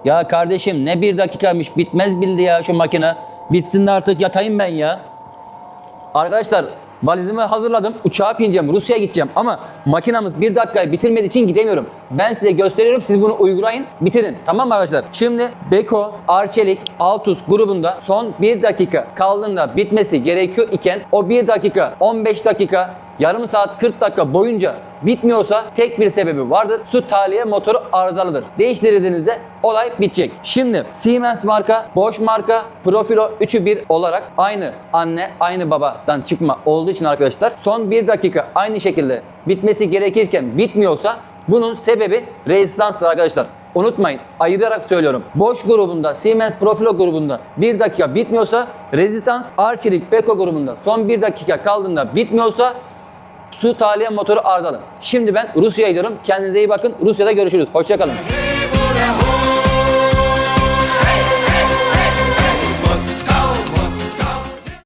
Ya kardeşim ne 1 dakikaymış, bitmez bildi ya şu makine. Bitsin de artık yatayım ben ya. Arkadaşlar valizimi hazırladım. Uçağa bineceğim. Rusya'ya gideceğim. Ama makinamız 1 dakikayı bitirmediği için gidemiyorum. Ben size gösteriyorum. Siz bunu uygulayın. Bitirin. Tamam mı arkadaşlar? Şimdi Beko, Arçelik, Altus grubunda son 1 dakika kaldığında bitmesi gerekiyor iken o 1 dakika, 15 dakika, yarım saat, 40 dakika boyunca bitmiyorsa tek bir sebebi vardır. Su tahliye motoru arızalıdır. Değiştirdiğinizde olay bitecek. Şimdi Siemens marka, Bosch marka, Profilo üçü bir olarak aynı anne, aynı babadan çıkma olduğu için arkadaşlar son 1 dakika aynı şekilde bitmesi gerekirken bitmiyorsa bunun sebebi rezistanstır arkadaşlar. Unutmayın, ayırarak söylüyorum. Bosch grubunda, Siemens Profilo grubunda 1 dakika bitmiyorsa rezistans, Arçelik, Beko grubunda son 1 dakika kaldığında bitmiyorsa su tahliye motoru arızalı. Şimdi ben Rusya'ya gidiyorum. Kendinize iyi bakın. Rusya'da görüşürüz. Hoşça kalın.